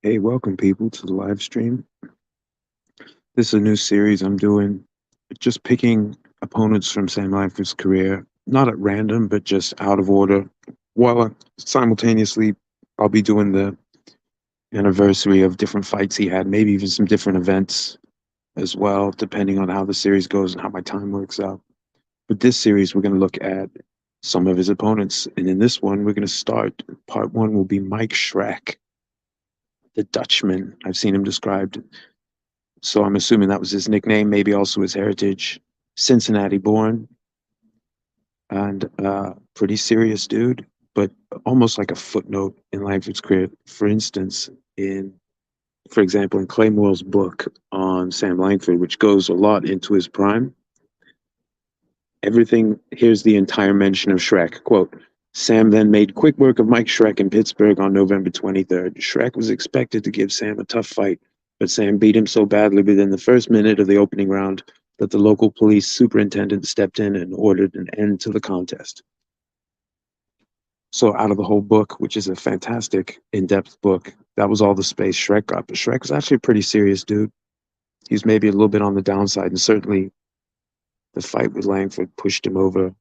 Hey, welcome people to the live stream. This is a new series I'm doing, just picking opponents from Sam Langford's career, not at random, but just out of order. While simultaneously, I'll be doing the anniversary of different fights he had, maybe even some different events as well, depending on how the series goes and how my time works out. But this series, we're going to look at some of his opponents. And in this one, we're going to start. Part one will be Mike Schreck, the Dutchman. I've seen him described. So I'm assuming that was his nickname, maybe also his heritage. Cincinnati born and pretty serious dude, but almost like a footnote in Langford's career. For instance, for example, in Claymore's book on Sam Langford, which goes a lot into his prime, everything, here's the entire mention of Schreck. Quote, Sam then made quick work of Mike Schreck in Pittsburgh on November 23rd. Schreck was expected to give Sam a tough fight, but Sam beat him so badly within the first minute of the opening round that the local police superintendent stepped in and ordered an end to the contest. So out of the whole book, which is a fantastic in-depth book, that was all the space Schreck got. But Schreck was actually a pretty serious dude. He's maybe a little bit on the downside, and certainly the fight with Langford pushed him over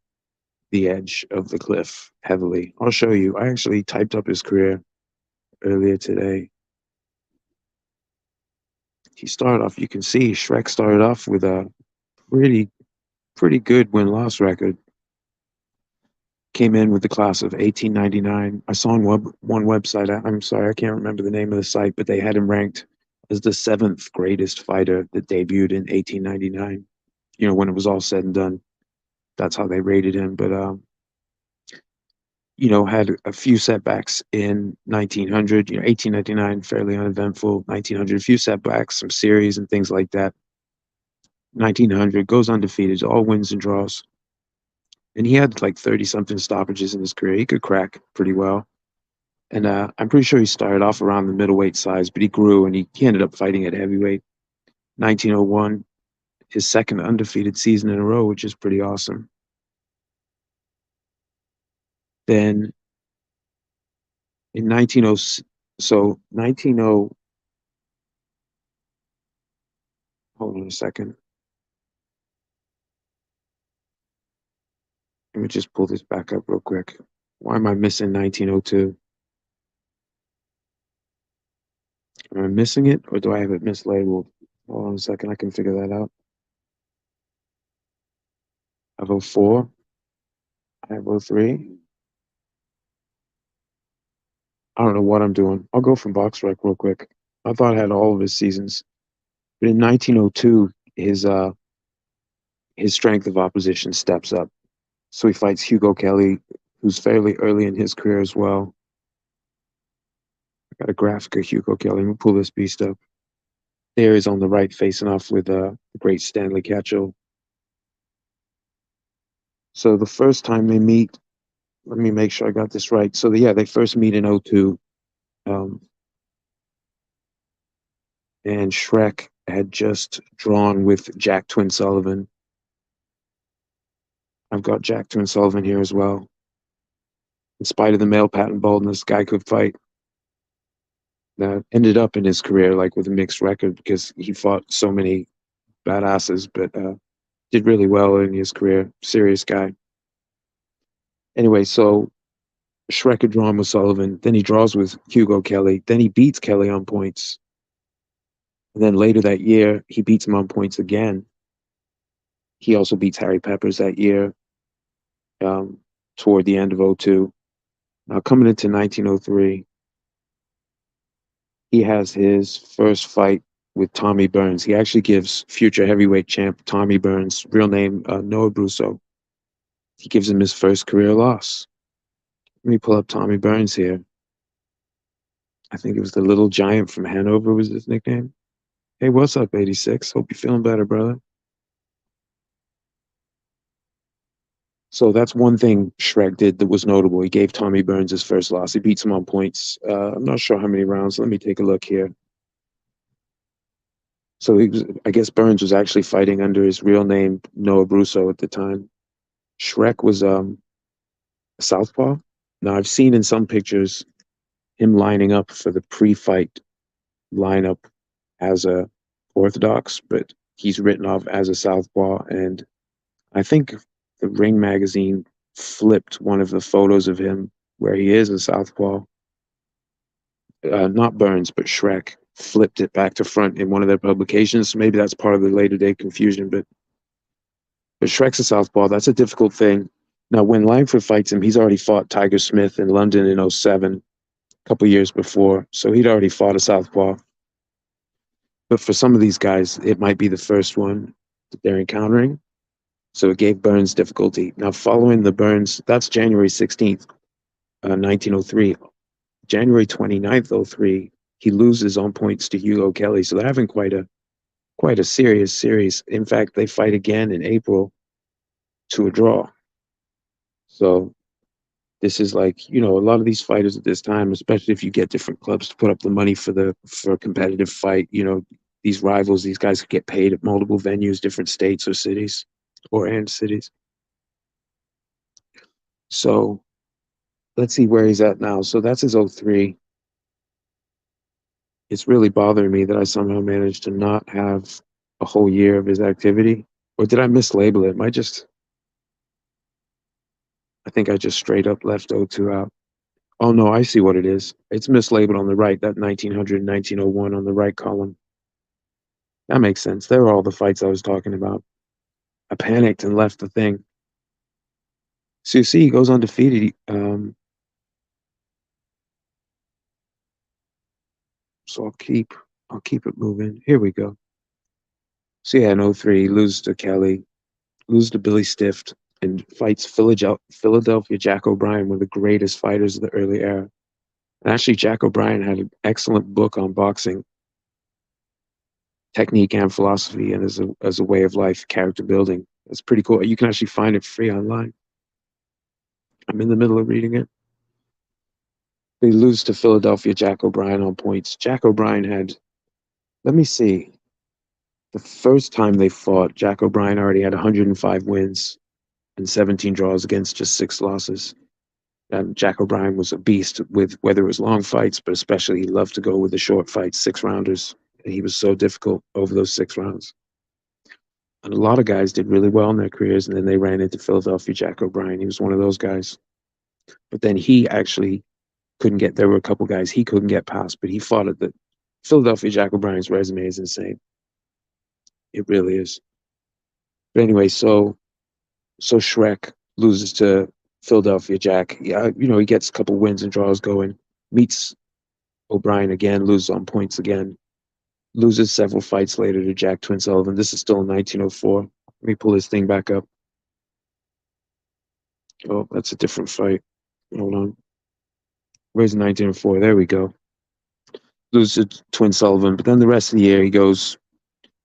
the edge of the cliff heavily. I'll show you. I actually typed up his career earlier today. He started off, you can see Schreck started off with a pretty good win-loss record. Came in with the class of 1899. I saw on one website, I'm sorry, I can't remember the name of the site, but they had him ranked as the seventh greatest fighter that debuted in 1899. You know, when it was all said and done, that's how they rated him. But you know, had a few setbacks in 1900, 1899, fairly uneventful. 1900, a few setbacks, some series and things like that. 1900 goes undefeated, all wins and draws. And he had like 30 something stoppages in his career. He could crack pretty well. And I'm pretty sure he started off around the middleweight size, but he grew and he ended up fighting at heavyweight. 1901, his second undefeated season in a row, which is pretty awesome. Then in 1900, so 190, hold on a second. Let me just pull this back up real quick. Why am I missing 1902? Am I missing it or do I have it mislabeled? Hold on a second, I can figure that out. I have 04. I have 03. I don't know what I'm doing. I'll go from BoxRec real quick. I thought I had all of his seasons. But in 1902, his strength of opposition steps up. So he fights Hugo Kelly, who's fairly early in his career as well. I got a graphic of Hugo Kelly. Let me pull this beast up. There he's on the right, facing off with the great Stanley Catchell. So the first time they meet, let me make sure I got this right. So yeah, they first meet in 02. And Schreck had just drawn with Jack Twin Sullivan. I've got Jack Twin Sullivan here as well. In spite of the male pattern baldness, guy could fight. That ended up in his career like with a mixed record because he fought so many badasses, but did really well in his career. Serious guy. Anyway, so Schreck had drawn with Sullivan, then he draws with Hugo Kelly, then he beats Kelly on points. And then later that year, he beats him on points again. He also beats Harry Peppers that year, toward the end of 02. Now, coming into 1903, he has his first fight with Tommy Burns. He actually gives future heavyweight champ Tommy Burns, real name Noah Brusso, he gives him his first career loss. Let me pull up Tommy Burns here. I think it was the Little Giant from Hanover was his nickname. Hey, what's up, 86? Hope you're feeling better, brother. So that's one thing Schreck did that was notable. He gave Tommy Burns his first loss. He beats him on points. I'm not sure how many rounds. Let me take a look here. So I guess Burns was actually fighting under his real name, Noah Brusso, at the time. Schreck was a southpaw. Now I've seen in some pictures him lining up for the pre-fight lineup as a orthodox, but he's written off as a southpaw. And I think the Ring magazine flipped one of the photos of him where he is a southpaw. Not Burns, but Schreck flipped it back to front in one of their publications. Maybe that's part of the later day confusion, but Schreck's a southpaw. That's a difficult thing. Now, when Langford fights him, he's already fought Tiger Smith in London in '07, a couple years before. So he'd already fought a southpaw. But for some of these guys, it might be the first one that they're encountering. So it gave Burns difficulty. Now, following the Burns, that's January 16th, 1903. January 29th, '03, he loses on points to Hugo Kelly. So they're having quite a serious series. In fact, they fight again in April to a draw. So this is like, a lot of these fighters at this time, especially if you get different clubs to put up the money for a competitive fight, these rivals, these guys could get paid at multiple venues, different states or cities and cities. So let's see where he's at now. So that's his '03. It's really bothering me that I somehow managed to not have a whole year of his activity. Or did I mislabel it? I think I just straight up left '02 out. Oh no, I see what it is. It's mislabeled on the right, that 1900, 1901 on the right column. That makes sense. There are all the fights I was talking about. I panicked and left the thing. So you see, he goes undefeated. So I'll keep it moving. Here we go. So yeah, in '03, loses to Kelly, loses to Billy Stift, and fights Philadelphia Jack O'Brien, one of the greatest fighters of the early era. And actually, Jack O'Brien had an excellent book on boxing, technique and philosophy, and as a way of life, character building. It's pretty cool. You can actually find it free online. I'm in the middle of reading it. They lose to Philadelphia Jack O'Brien on points. Jack O'Brien had, let me see, the first time they fought, Jack O'Brien already had 105 wins and 17 draws against just 6 losses. And Jack O'Brien was a beast with whether it was long fights, but especially he loved to go with the short fights, 6 rounders. And he was so difficult over those 6 rounds. And a lot of guys did really well in their careers, and then they ran into Philadelphia Jack O'Brien. He was one of those guys. But then he actually couldn't get, there were a couple guys he couldn't get past, but he fought at the Philadelphia Jack O'Brien's resume is insane. It really is. But anyway, so Schreck loses to Philadelphia Jack. Yeah, he gets a couple wins and draws going, meets O'Brien again, loses on points again, loses several fights later to Jack Twin Sullivan. This is still in 1904. Let me pull this thing back up. Oh, that's a different fight. Hold on. Where's 1904? There we go. Loses to Twin Sullivan, but then the rest of the year he goes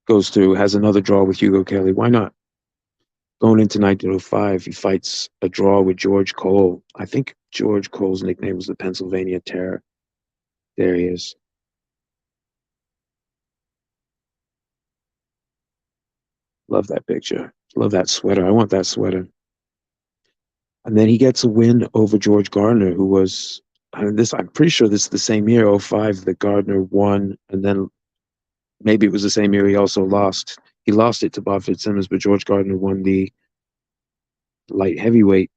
through, has another draw with Hugo Kelly. Why not? Going into 1905, he fights a draw with George Cole. I think George Cole's nickname was the Pennsylvania Terror. There he is. Love that picture. Love that sweater. I want that sweater. And then he gets a win over George Gardner, who was I'm pretty sure this is the same year, '05, that Gardner won, and then maybe it was the same year he also lost. He lost it to Bob Fitzsimmons, but George Gardner won the light heavyweight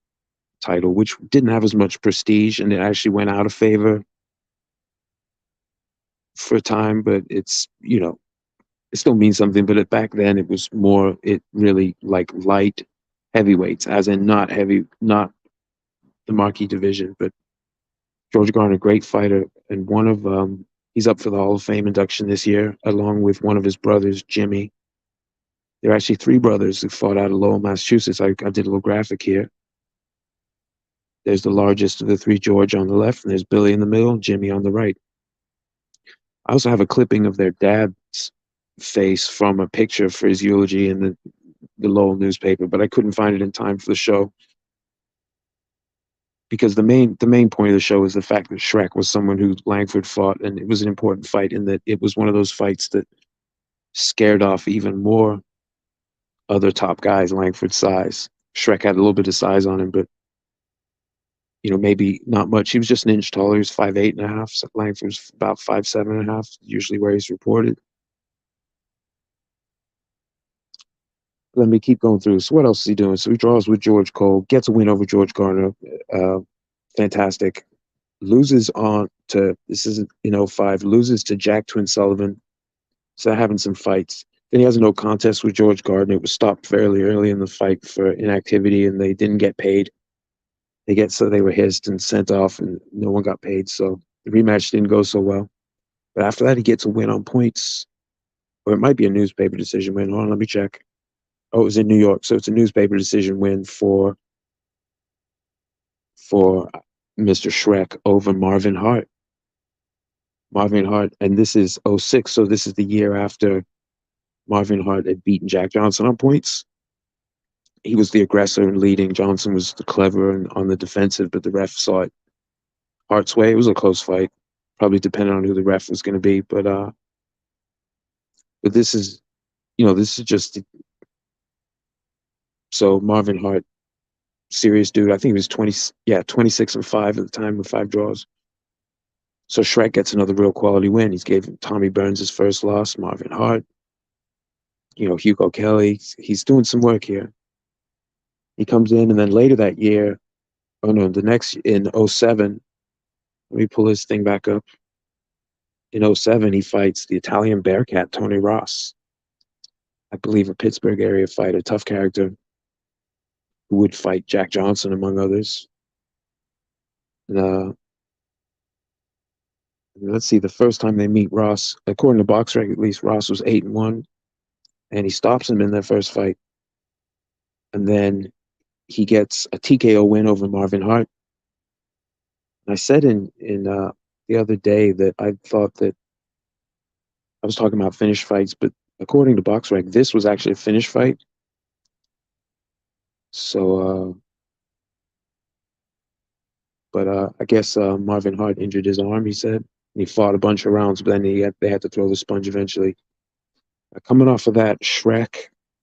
title, which didn't have as much prestige, and it actually went out of favor for a time, but it's, it still means something. But back then it was more, it really like light heavyweights, as in not heavy, not the marquee division, but George Garner, great fighter, and he's up for the Hall of Fame induction this year, along with one of his brothers, Jimmy. There are actually 3 brothers who fought out of Lowell, Massachusetts. I did a little graphic here. There's the largest of the 3, George, on the left, and there's Billy in the middle, Jimmy on the right. I also have a clipping of their dad's face from a picture for his eulogy in the Lowell newspaper, but I couldn't find it in time for the show. Because the main point of the show is the fact that Schreck was someone who Langford fought, and it was an important fight in that it was one of those fights that scared off even more other top guys Langford's size. Schreck had a little bit of size on him, but maybe not much. He was just an inch taller. He was 5'8.5". Langford was about 5'7.5", usually where he's reported. Let me keep going through. So what else is he doing? So he draws with George Cole, gets a win over George Gardner. Fantastic. Loses on to, this is in '05, loses to Jack Twin Sullivan. So having some fights. Then he has a no contest with George Gardner. It was stopped fairly early in the fight for inactivity, and they didn't get paid. They were hissed and sent off, and no one got paid. So the rematch didn't go so well. But after that, he gets a win on points, or it might be a newspaper decision win. Hold on, let me check. Oh, it was in New York, so it's a newspaper decision win for Mr. Schreck over Marvin Hart. Marvin Hart, and this is '06, so this is the year after Marvin Hart had beaten Jack Johnson on points. He was the aggressor and leading. Johnson was the clever and on the defensive, but the ref saw it Hart's way. It was a close fight, probably depending on who the ref was going to be. But this is just so Marvin Hart, serious dude. I think he was 26-5 at the time with 5 draws. So Schreck gets another real quality win. He's gave Tommy Burns his first loss. Marvin Hart, Hugo Kelly. He's doing some work here. He comes in, and then later that year, the next in '07. Let me pull his thing back up. In '07, he fights the Italian Bearcat, Tony Ross. I believe a Pittsburgh area fighter, tough character, who would fight Jack Johnson, among others. And, let's see, the first time they meet, Ross, according to BoxRec at least, Ross was 8-1, and he stops him in their first fight. And then he gets a TKO win over Marvin Hart. And I said in the other day that I thought that I was talking about finished fights, but according to BoxRec, this was actually a finished fight. So, I guess Marvin Hart injured his arm, he said. He fought a bunch of rounds, but then they had to throw the sponge eventually. Coming off of that, Schreck,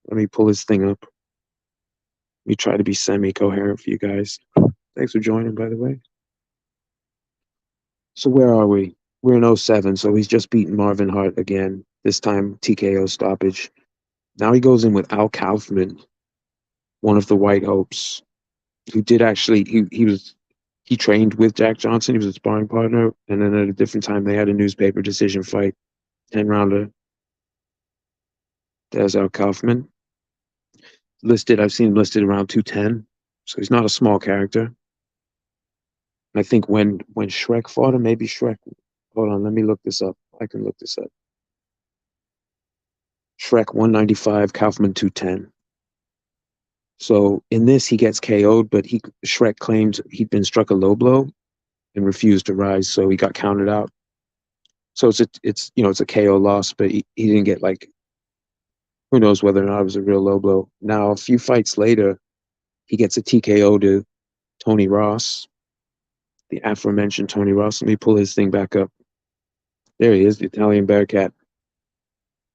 let me pull his thing up. Let me try to be semi-coherent for you guys. Thanks for joining, by the way. So where are we? We're in '07, so he's just beaten Marvin Hart again, this time TKO stoppage. Now he goes in with Al Kaufman, one of the White Hopes, who did actually, he trained with Jack Johnson. He was a sparring partner, and then at a different time they had a newspaper decision fight, 10-rounder. There's Al Kaufman. I've seen him listed around 210, so he's not a small character. I think when Schreck fought him, maybe Schreck. Hold on, let me look this up. I can look this up. Schreck 195, Kaufman 210. So in this, he gets KO'd, but Schreck claimed he'd been struck a low blow and refused to rise, so he got counted out. So it's a KO loss, but he didn't get, like, who knows whether or not it was a real low blow. Now, a few fights later, he gets a TKO to Tony Ross, the aforementioned Tony Ross. Let me pull his thing back up. There he is, the Italian Bearcat.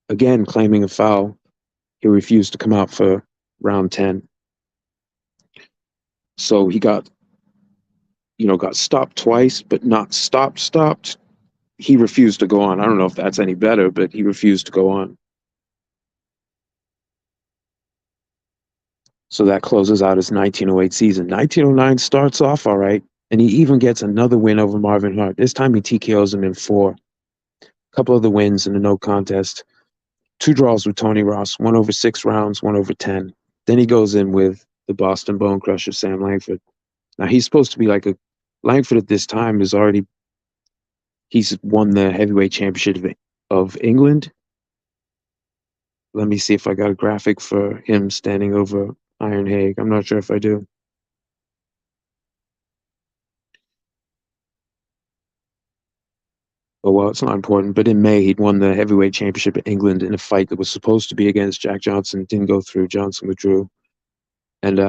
Again, claiming a foul. He refused to come out for round 10. So he got stopped twice, but not stopped. He refused to go on. I don't know if that's any better, but he refused to go on. So that closes out his 1908 season. 1909 starts off all right, and he even gets another win over Marvin Hart. This time he TKOs him in 4. A couple of the wins in a no contest. 2 draws with Tony Ross, 1 over 6 rounds, 1 over 10. Then he goes in with the Boston Bonecrusher, Sam Langford. Now he's supposed to be Langford at this time he's won the heavyweight championship of England. Let me see if I got a graphic for him standing over Iron Haig. I'm not sure if I do. Oh, well, it's not important. But in May, he'd won the heavyweight championship of England in a fight that was supposed to be against Jack Johnson. Didn't go through. Johnson withdrew. And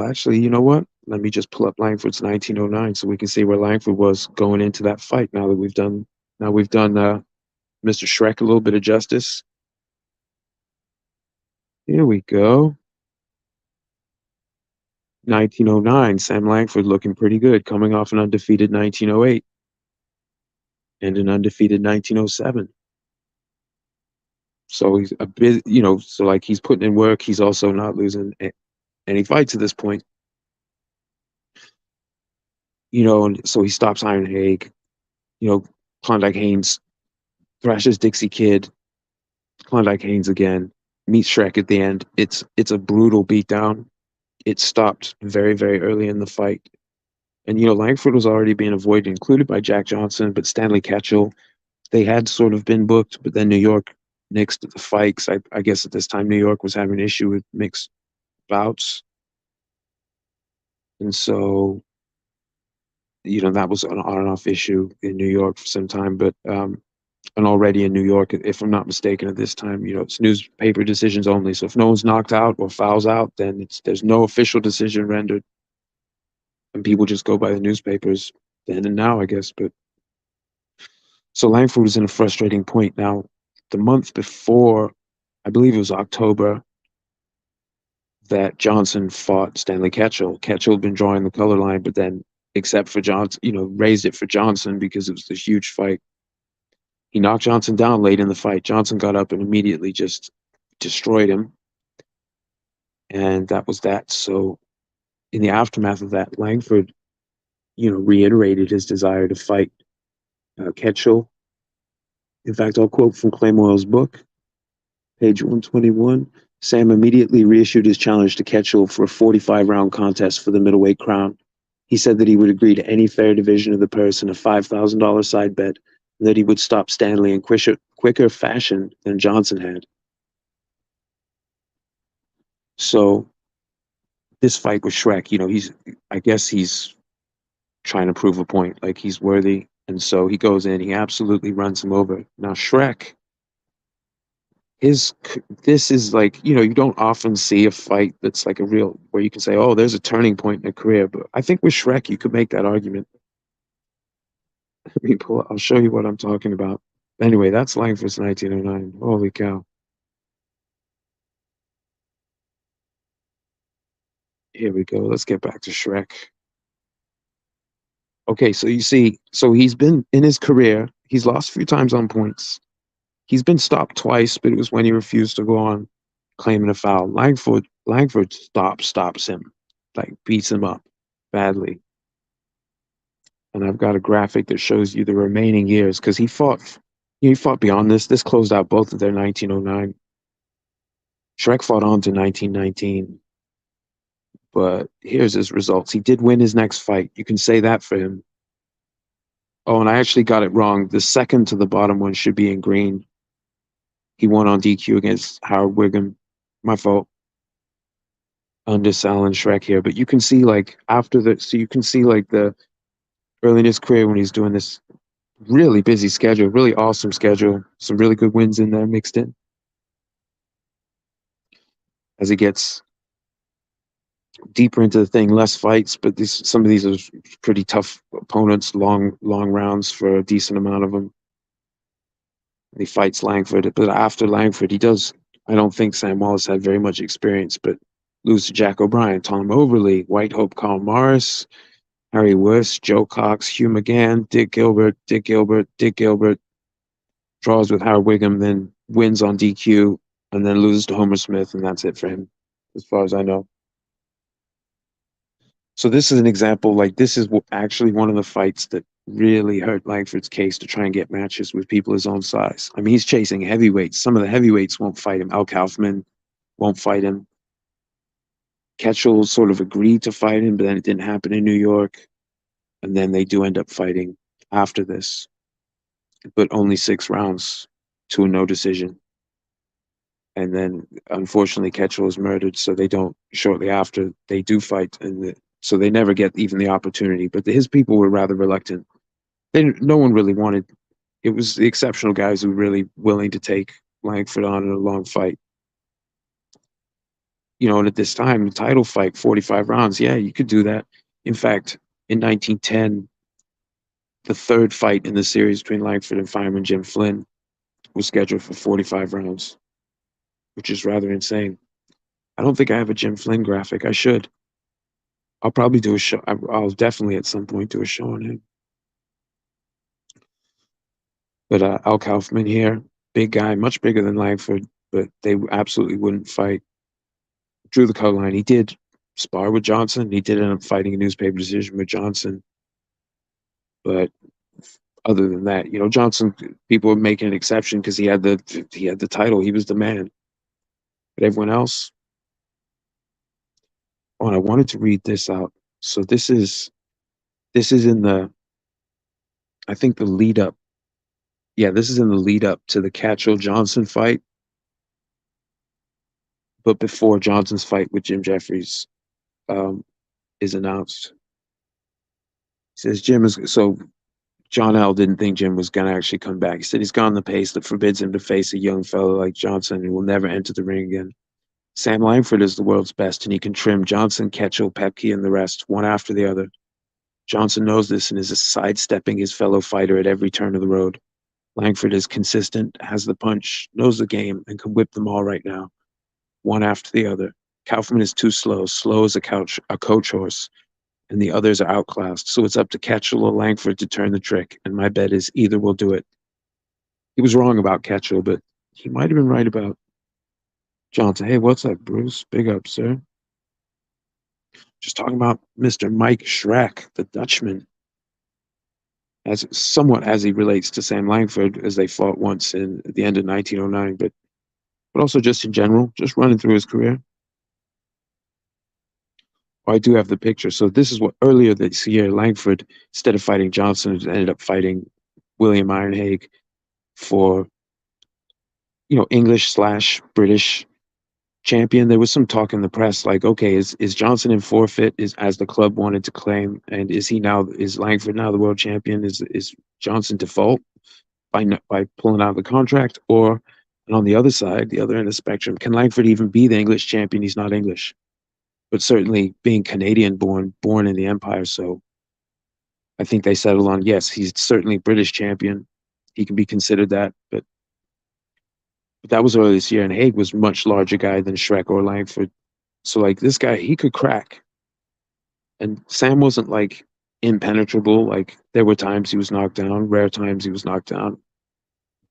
actually, you know what? Let me just pull up Langford's 1909 so we can see where Langford was going into that fight. Now we've done Mr. Schreck a little bit of justice. Here we go. 1909, Sam Langford looking pretty good, coming off an undefeated 1908 and an undefeated 1907. So he's a bit, so like he's putting in work. He's also not losing any fights at this point, and so he stops Iron Haig, you know, Klondike Haynes thrashes Dixie Kid, Klondike Haynes again, meets Schreck at the end. It's a brutal beatdown. It stopped very, very early in the fight. And Langford was already being avoided, included by Jack Johnson, but Stanley Ketchel. They had sort of been booked, but then New York nixed the fights. I guess at this time New York was having an issue with mixed bouts. And so, that was an on and off issue in New York for some time, but and already in New York, if I'm not mistaken, at this time, it's newspaper decisions only. So if no one's knocked out or fouls out, then there's no official decision rendered, and people just go by the newspapers then and now, I guess. But so Langford was in a frustrating point. Now, the month before, I believe it was October, that Johnson fought Stanley Ketchel. Ketchel had been drawing the color line, but then, except for Johnson, raised it for Johnson because it was this huge fight. He knocked Johnson down late in the fight. Johnson got up and immediately just destroyed him. And that was that. So in the aftermath of that, Langford, reiterated his desire to fight Ketchel. In fact, I'll quote from Clay Moyle's book, page 121. Sam immediately reissued his challenge to Ketchel for a 45-round contest for the middleweight crown. He said that he would agree to any fair division of the purse and a $5,000 side bet, and that he would stop Stanley in quicker fashion than Johnson had. So this fight with Schreck, I guess he's trying to prove a point, like he's worthy. And so he goes in, he absolutely runs him over. Now, Schreck, this is like, you don't often see a fight that's like a real, where you can say, oh, there's a turning point in a career. But I think with Schreck, you could make that argument. I'll show you what I'm talking about. Anyway, that's Langford's 1909. Holy cow. Here we go. Let's get back to Schreck. Okay, so you see, so he's been in his career, he's lost a few times on points. He's been stopped twice, but it was when he refused to go on claiming a foul. Langford stops him, like beats him up badly. And I've got a graphic that shows you the remaining years because he fought beyond this. This closed out both of their 1909. Schreck fought on to 1919, but here's his results. He did win his next fight. You can say that for him. Oh, and I actually got it wrong. The second to the bottom one should be in green. He won on DQ against Howard Wiggum. My fault. Underselling Schreck here, but you can see like you can see like the early in his career when he's doing this really busy schedule, really awesome schedule, some really good wins in there mixed in. As he gets deeper into the thing, less fights, but some of these are pretty tough opponents, long rounds for a decent amount of them. He fights Langford, but after Langford, he does. I don't think Sam Wallace had very much experience, but lose to Jack O'Brien, Tom Overly, White Hope, Carl Morris, Harry Wurst, Joe Cox, Hugh McGann, Dick Gilbert, draws with Howard Wiggum, then wins on DQ, and then loses to Homer Smith, and that's it for him, as far as I know. So this is an example, like this is actually one of the fights that really hurt Langford's case to try and get matches with people his own size. I mean, he's chasing heavyweights. Some of the heavyweights won't fight him. Al Kaufman won't fight him. Ketchel sort of agreed to fight him, but then it didn't happen in New York. And then they do end up fighting after this, but only 6 rounds to a no decision. And then, unfortunately, Ketchel was murdered, so they don't, shortly after, they do fight, and so they never get even the opportunity. But his people were rather reluctant. No one really wanted, it was the exceptional guys who were really willing to take Langford on in a long fight. And at this time, the title fight, 45 rounds, yeah, you could do that. In fact, in 1910, the third fight in the series between Langford and fireman Jim Flynn was scheduled for 45 rounds, which is rather insane. I don't think I have a Jim Flynn graphic. I should. I'll probably do a show. I'll definitely at some point do a show on him. But Al Kaufman here, big guy, much bigger than Langford, but they absolutely wouldn't fight. Drew the color line. He did spar with Johnson. He did end up fighting a newspaper decision with Johnson. But other than that, Johnson, people were making an exception because he had the title. He was the man. But everyone else, oh, and I wanted to read this out. So this is in the, I think, the lead up. Yeah, this is in the lead up to the Catchell Johnson fight, but before Johnson's fight with Jim Jeffries um, is announced. He says Jim is so. John L. didn't think Jim was going to actually come back. He said he's gone the pace that forbids him to face a young fellow like Johnson who will never enter the ring again. Sam Langford is the world's best, and he can trim Johnson, Ketchel, Pepke, and the rest, one after the other. Johnson knows this and is sidestepping his fellow fighter at every turn of the road. Langford is consistent, has the punch, knows the game, and can whip them all right now, one after the other. Kaufman is too slow as a coach horse, and the others are outclassed, so it's up to Ketchel or Langford to turn the trick, and my bet is either will do it. He was wrong about Ketchel, but he might have been right about Johnson. Hey, what's up, Bruce? Big up, sir. Just talking about Mr. Mike Schreck, the Dutchman, as he relates to Sam Langford, as they fought once at the end of 1909, but also just in general, just running through his career. Oh, I do have the picture. So this is what earlier this year, Langford, instead of fighting Johnson, ended up fighting William Ironhague for, English/British champion. There was some talk in the press like, okay, is Johnson in forfeit? Is as the club wanted to claim, and is Langford now the world champion? Is Johnson default by pulling out of the contract, or and on the other side, the other end of the spectrum, can Langford even be the English champion? He's not English, but certainly being Canadian born in the Empire. So I think they settled on yes, he's certainly British champion. He can be considered that, but that was earlier this year, and Hague was much larger guy than Schreck or Langford. So like this guy, he could crack. And Sam wasn't like impenetrable. Like there were times he was knocked down, rare times he was knocked down.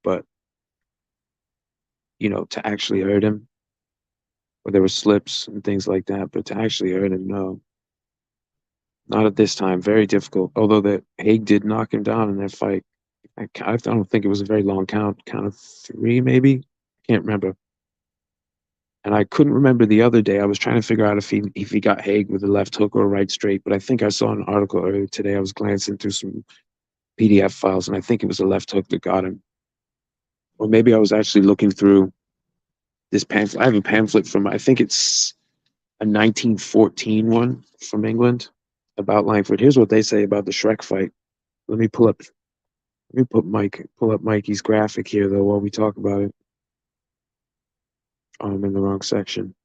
But to actually hurt him, or there were slips and things like that. But to actually hurt him, no, not at this time. Very difficult. Although that Hague did knock him down in that fight. I don't think it was a very long count of three, maybe. Can't remember. And I couldn't remember the other day. I was trying to figure out if he got Hague with a left hook or a right straight, but I think I saw an article earlier today. I was glancing through some PDF files, and I think it was a left hook that got him. Or maybe I was actually looking through this pamphlet. I have a pamphlet from, I think it's a 1914 one from England about Langford. Here's what they say about the Schreck fight. Let me pull up. Pull up Mikey's graphic here though while we talk about it. Oh, I'm in the wrong section.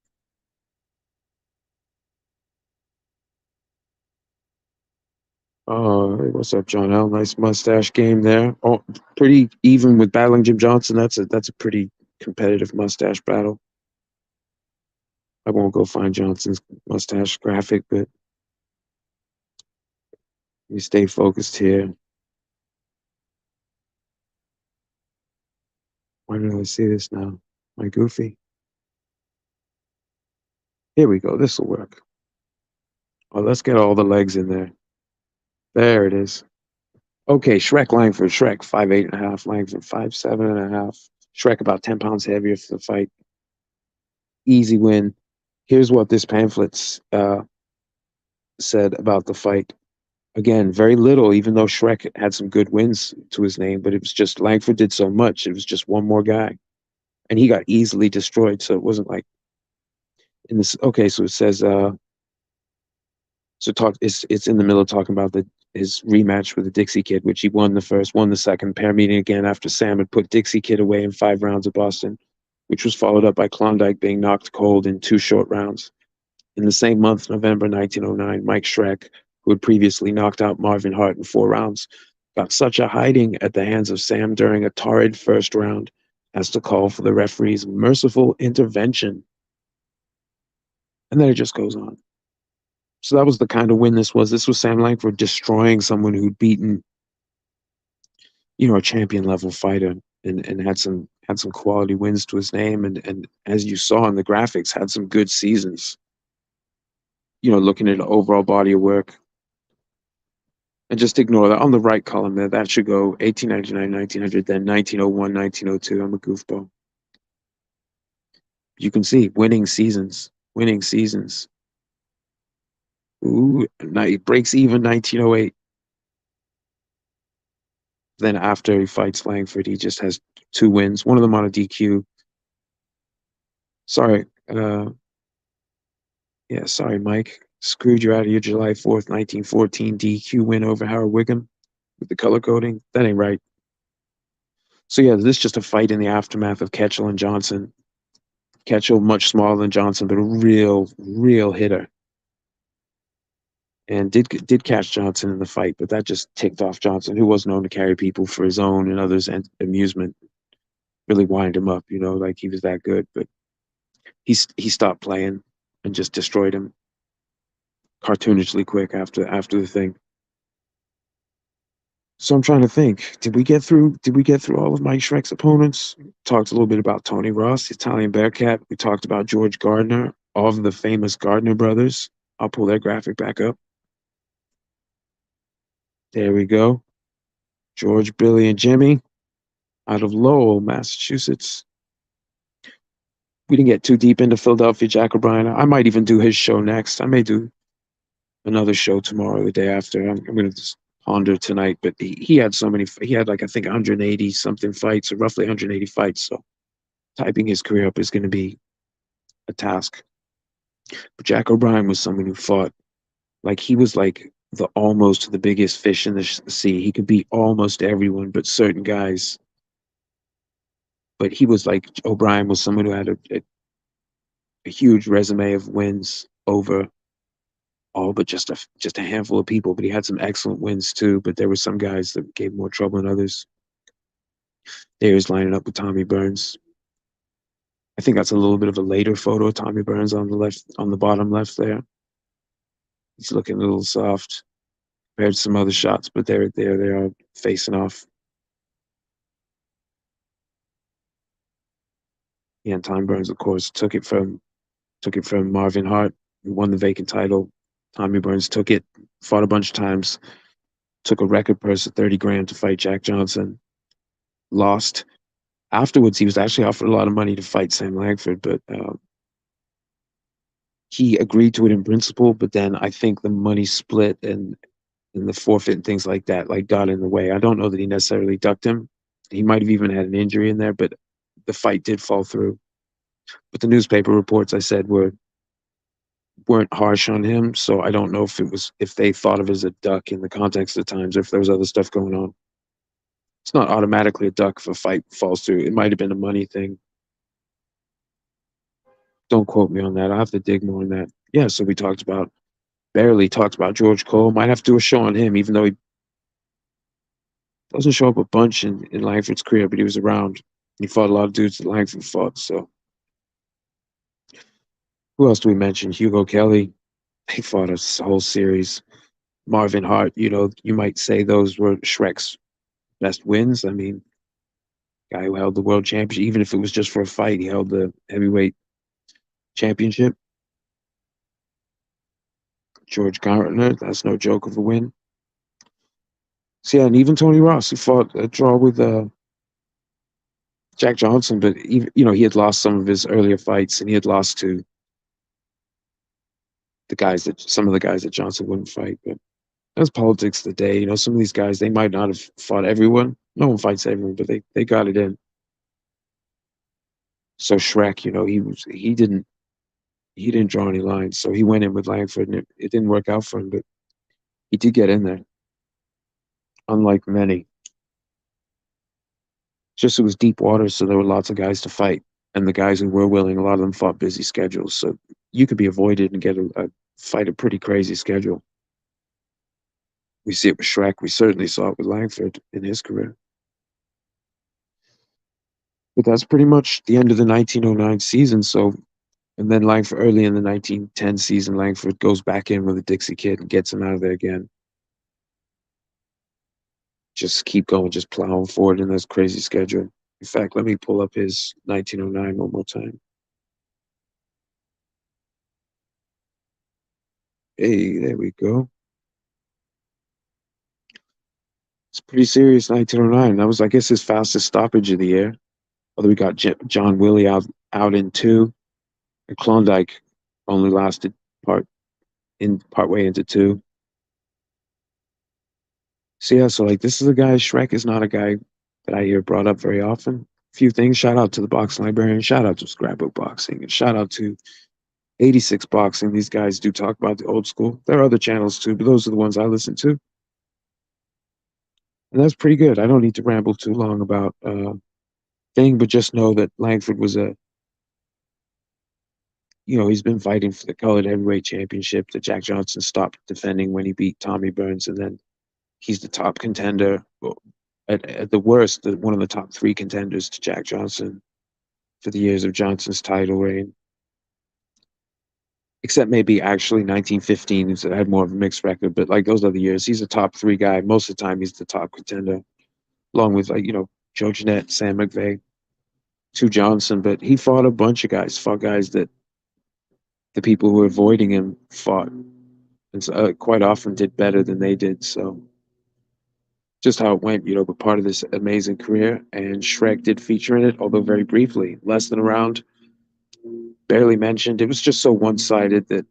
Oh, hey, what's up, John L? Nice mustache game there. Oh, pretty even with battling Jim Johnson. That's a pretty competitive mustache battle. I won't go find Johnson's mustache graphic, but you stay focused here. Why did I see this now? Am I goofy? Here we go. This will work. Oh, let's get all the legs in there. There it is. Okay, Schreck Langford. Schreck 5'8.5". Langford 5'7.5". Schreck about 10 pounds heavier for the fight. Easy win. Here's what this pamphlet said about the fight. Again, very little, even though Schreck had some good wins to his name, but it was just Langford did so much. It was just one more guy. And he got easily destroyed. So it wasn't like in this. Okay, so it says, it's in the middle of talking about his rematch with the Dixie Kid, which he won the first, won the second, pair meeting again after Sam had put Dixie Kid away in 5 rounds at Boston, which was followed up by Klondike being knocked cold in 2 short rounds. In the same month, November 1909, Mike Schreck, who had previously knocked out Marvin Hart in 4 rounds, got such a hiding at the hands of Sam during a torrid first round as to call for the referee's merciful intervention. And then it just goes on. So that was the kind of win this was. This was Sam Langford destroying someone who'd beaten, a champion level fighter and had some quality wins to his name and as you saw in the graphics, had some good seasons. Looking at the overall body of work. And just ignore that. On the right column there, that should go 1899, 1900, then 1901, 1902. I'm a goofball. You can see winning seasons, winning seasons. Ooh, he breaks even 1908. Then after he fights Langford, he just has 2 wins, one of them on a DQ. Sorry, yeah, sorry, Mike. Screwed you out of your July 4th, 1914 DQ win over Howard Wiggum with the color coding. That ain't right. So yeah, this is just a fight in the aftermath of Ketchel and Johnson. Ketchel much smaller than Johnson, but a real hitter. And did catch Johnson in the fight, but that just ticked off Johnson, who was known to carry people for his own and others' amusement. Really wind him up, like he was that good. But he stopped playing and just destroyed him cartoonishly quick after the thing. So I'm trying to think. Did we get through all of Mike Schreck's opponents? Talked a little bit about Tony Ross, the Italian Bearcat. We talked about George Gardner, all of the famous Gardner brothers. I'll pull that graphic back up. There we go. George, Billy, and Jimmy out of Lowell, Massachusetts. We didn't get too deep into Philadelphia Jack O'Brien. I might even do his show next. I may do another show tomorrow or the day after. I'm going to just ponder tonight. But he had so many. He had like I think 180 something fights, or roughly 180 fights. So typing his career up is going to be a task. But Jack O'Brien was someone who fought like he was like the biggest fish in the sea. He could beat almost everyone, but certain guys. But he was like O'Brien was someone who had a huge resume of wins over all but just a handful of people. But he had some excellent wins too. But there were some guys that gave more trouble than others. There he was lining up with Tommy Burns. I think that's a little bit of a later photo of Tommy Burns on the left, on the bottom left there. He's looking a little soft compared to some other shots, but they are facing off. Yeah, and Tommy Burns, of course, took it from Marvin Hart, who won the vacant title. Tommy Burns took it, fought a bunch of times, took a record purse of 30 grand to fight Jack Johnson, lost. Afterwards, he was actually offered a lot of money to fight Sam Langford, but he agreed to it in principle. But then I think the money split and the forfeit and things like that like got in the way. I don't know that he necessarily ducked him. He might have even had an injury in there, but the fight did fall through. But the newspaper reports I said weren't harsh on him, so I don't know if they thought of it as a duck in the context of the times or if there was other stuff going on. It's not automatically a duck if a fight falls through. It might have been a money thing. Don't quote me on that. I'll have to dig more on that. Yeah, so we barely talked about George Cole. Might have to do a show on him, even though he doesn't show up a bunch in Langford's career, but he was around. He fought a lot of dudes that Langford fought. So who else do we mention? Hugo Kelly. He fought a whole series. Marvin Hart. You might say those were Schreck's best wins. I mean, guy who held the world championship, even if it was just for a fight, he held the heavyweight championship. George Gardner, that's no joke of a win. So yeah, and even Tony Ross, who fought a draw with Jack Johnson, but even, he had lost some of his earlier fights, and he had lost to some of the guys that Johnson wouldn't fight. But that's politics of the day. Some of these guys, they might not have fought everyone. No one fights everyone, but they got it in. So Schreck, he didn't draw any lines, so he went in with Langford, and it didn't work out for him, but he did get in there, unlike many. Just it was deep water, so there were lots of guys to fight, and the guys who were willing, a lot of them fought busy schedules, so you could be avoided and get fight a pretty crazy schedule. We see it with Schreck. We certainly saw it with Langford in his career. But that's pretty much the end of the 1909 season. So And then Langford, early in the 1910 season, Langford goes back in with a Dixie kid and gets him out of there again. Just keep going, just plowing forward in this crazy schedule. In fact, let me pull up his 1909 one more time. Hey, there we go. It's pretty serious 1909. That was, I guess, his fastest stoppage of the year. Although we got John Willie out in two, and Klondike only lasted partway into two. So yeah, so like this is a guy. Schreck is not a guy that I hear brought up very often. A few things. Shout out to the Boxing Librarian. Shout out to Scrapbook Boxing, and shout out to 86 Boxing. These guys do talk about the old school. There are other channels too, but those are the ones I listen to, and that's pretty good. I don't need to ramble too long about thing, but just know that Langford was he's been fighting for the colored heavyweight championship that Jack Johnson stopped defending when he beat Tommy Burns, and then he's the top contender. Well, at the worst, one of the top three contenders to Jack Johnson for the years of Johnson's title reign. Except maybe actually 1915, so had more of a mixed record. But like those other years, he's a top three guy. Most of the time, he's the top contender, along with Joe Jeanette, Sam McVeigh, to Johnson. But he fought a bunch of guys, fought guys that the people who were avoiding him fought, and so, quite often did better than they did. So just how it went, but part of this amazing career. And Schreck did feature in it, although very briefly, less than a round, barely mentioned. It was just so one sided that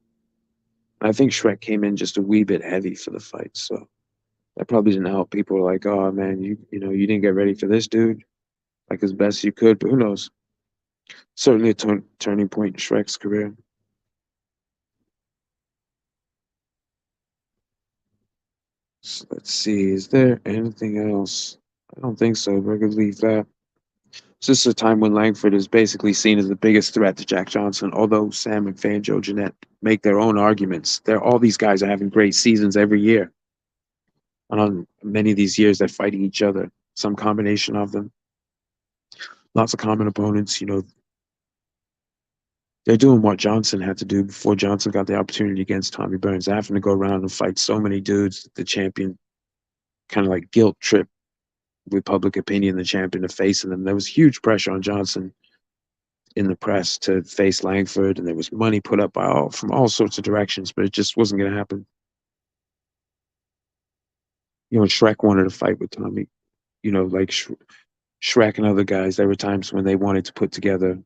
I think Schreck came in just a wee bit heavy for the fight. So that probably didn't help. People were like, oh man, you didn't get ready for this dude like as best you could, but who knows? Certainly a turning point in Schreck's career. So let's see, is there anything else? I don't think so. We're gonna leave that. It's just a time when Langford is basically seen as the biggest threat to Jack Johnson, although Sam McVeigh and Joe Jeanette make their own arguments. All these guys are having great seasons every year. And on many of these years, they're fighting each other, some combination of them. Lots of common opponents. They're doing what Johnson had to do before Johnson got the opportunity against Tommy Burns, having to go around and fight so many dudes. The champion kind of like guilt trip with public opinion, the champion to facing them. There was huge pressure on Johnson in the press to face Langford, and there was money put up from all sorts of directions, but it just wasn't going to happen. Schreck wanted to fight with Tommy. Like Schreck and other guys. There were times when they wanted to put together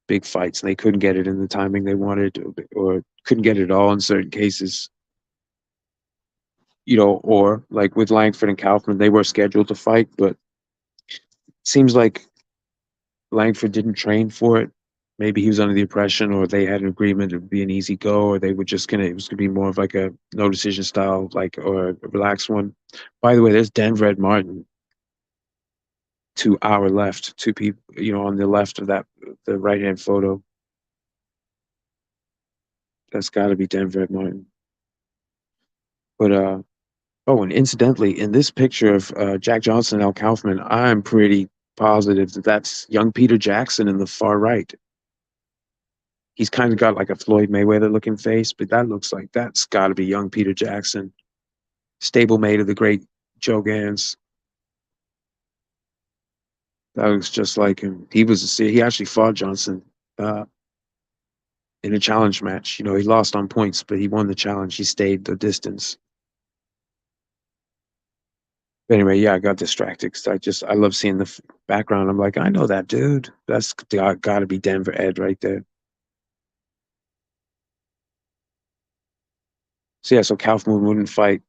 big fights and they couldn't get it in the timing they wanted, or couldn't get it at all in certain cases. Or like with Langford and Kaufman, they were scheduled to fight, but it seems like Langford didn't train for it. Maybe he was under the impression, or they had an agreement it would be an easy go, or they were just it was gonna be more of like a no decision style, or a relaxed one. By the way, there's Denver Ed Martin to our left, two people, on the left of that, the right hand photo. That's got to be Denver Ed Martin. But oh, and incidentally, in this picture of Jack Johnson and Al Kaufman, I'm pretty positive that that's young Peter Jackson in the far right. He's kind of got like a Floyd Mayweather looking face, but that looks like that's got to be young Peter Jackson, stablemate of the great Joe Gans. That looks just like him. He actually fought Johnson in a challenge match. He lost on points, but he won the challenge. He stayed the distance. But anyway, yeah, I got distracted because I love seeing the background. I'm like, I know that dude. That's got to be Denver Ed right there. So yeah, so Kaufman wouldn't fight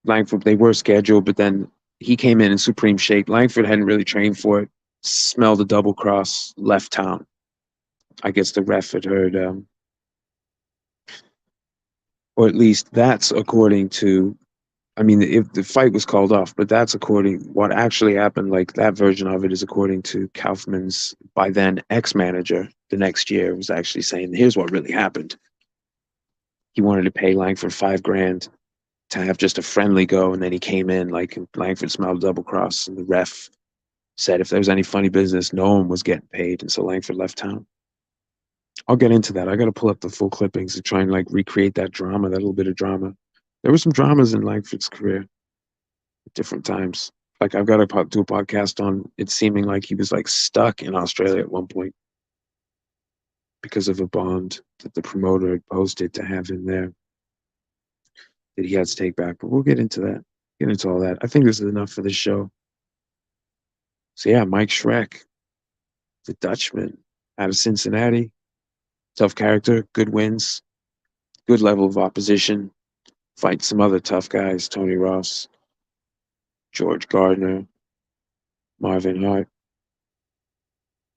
Langford. They were scheduled, but then he came in supreme shape. Langford hadn't really trained for it. Smelled a double cross, left town. I guess the ref had heard, or at least that's according to. I mean, if the fight was called off, but that's according what actually happened. Like that version of it is according to Kaufman's by then ex-manager. The next year was actually saying, "Here's what really happened." He wanted to pay Langford $5,000 to have just a friendly go, and then he came in like Langford smelled a double cross, and the ref said if there was any funny business, no one was getting paid, and so Langford left town. I'll get into that. I got to pull up the full clippings to try and like recreate that drama, that little bit of drama. There were some dramas in Langford's career at different times. Like I've got to do a podcast on it seeming like he was like stuck in Australia at one point because of a bond that the promoter had posted to have him there that he had to take back. But we'll get into that. Get into all that. I think this is enough for this show. So yeah, Mike Schreck, the Dutchman out of Cincinnati. Tough character, good wins, good level of opposition. Fight some other tough guys, Tony Ross, George Gardner, Marvin Hart,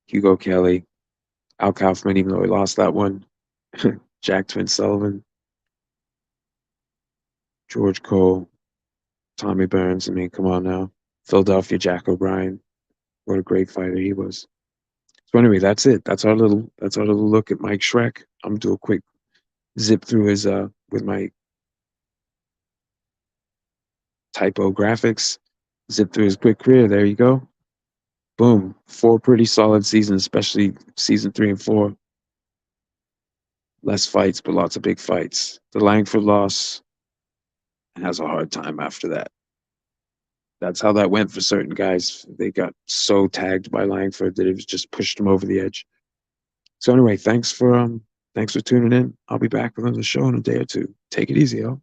Hugo Kelly, Al Kaufman, even though he lost that one, Jack Twin Sullivan, George Cole, Tommy Burns. I mean, come on now. Philadelphia Jack O'Brien. What a great fighter he was. So anyway, that's it. That's our little look at Mike Schreck. I'm gonna do a quick zip through his with my typographics, zip through his quick career. There you go. Boom. 4 pretty solid seasons, especially season 3 and 4. Less fights, but lots of big fights. The Langford loss has a hard time after that. That's how that went for certain guys. They got so tagged by Langford that it was just pushed them over the edge. So anyway, thanks for tuning in. I'll be back with another show in a day or two. Take it easy, y'all.